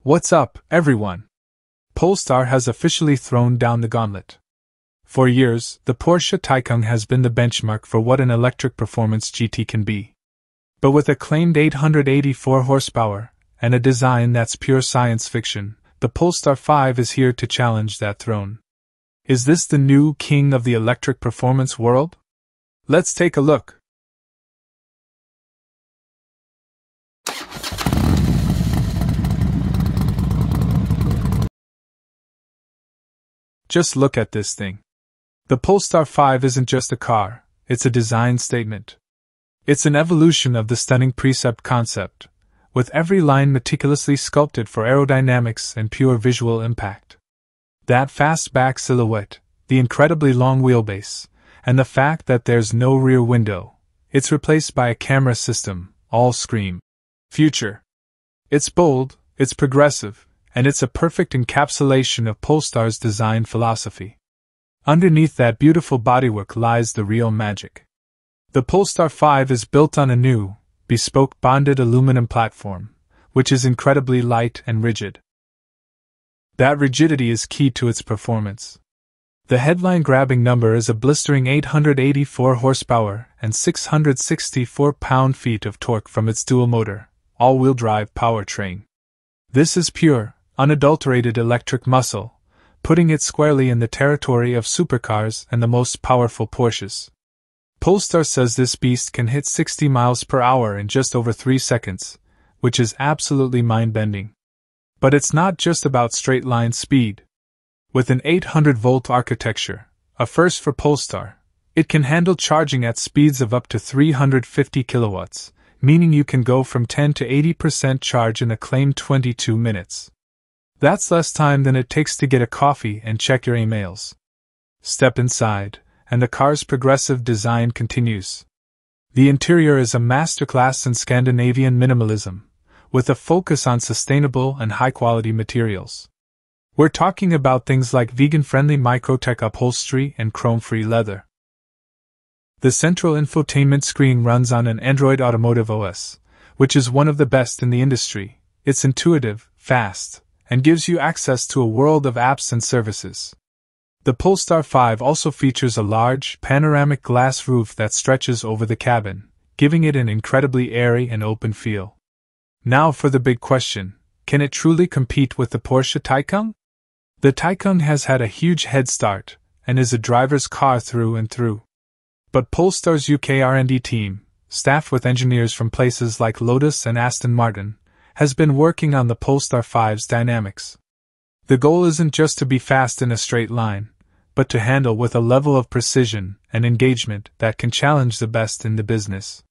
What's up, everyone? Polestar has officially thrown down the gauntlet. For years, the Porsche Taycan has been the benchmark for what an electric performance GT can be. But with a claimed 884 horsepower, and a design that's pure science fiction, the Polestar 5 is here to challenge that throne. Is this the new king of the electric performance world? Let's take a look. Just look at this thing. The Polestar 5 isn't just a car, it's a design statement. It's an evolution of the stunning Precept concept, with every line meticulously sculpted for aerodynamics and pure visual impact. That fast back silhouette, the incredibly long wheelbase, and the fact that there's no rear window, it's replaced by a camera system, all scream future. It's bold, it's progressive, and it's a perfect encapsulation of Polestar's design philosophy. Underneath that beautiful bodywork lies the real magic. The Polestar 5 is built on a new, bespoke bonded aluminum platform, which is incredibly light and rigid. That rigidity is key to its performance. The headline-grabbing number is a blistering 884 horsepower and 664 pound-feet of torque from its dual-motor, all-wheel drive powertrain. This is pure, unadulterated electric muscle, putting it squarely in the territory of supercars and the most powerful Porsches. Polestar says this beast can hit 60 miles per hour in just over 3 seconds, which is absolutely mind-bending. But it's not just about straight-line speed. With an 800-volt architecture, a first for Polestar, it can handle charging at speeds of up to 350 kilowatts, meaning you can go from 10 to 80% charge in a claimed 22 minutes. That's less time than it takes to get a coffee and check your emails. Step inside, and the car's progressive design continues. The interior is a masterclass in Scandinavian minimalism, with a focus on sustainable and high-quality materials. We're talking about things like vegan-friendly microtech upholstery and chrome-free leather. The central infotainment screen runs on an Android Automotive OS, which is one of the best in the industry. It's intuitive, fast, and gives you access to a world of apps and services. The Polestar 5 also features a large, panoramic glass roof that stretches over the cabin, giving it an incredibly airy and open feel. Now for the big question, can it truly compete with the Porsche Taycan? The Taycan has had a huge head start, and is a driver's car through and through. But Polestar's UK R&D team, staffed with engineers from places like Lotus and Aston Martin, has been working on the Polestar 5's dynamics. The goal isn't just to be fast in a straight line, but to handle with a level of precision and engagement that can challenge the best in the business.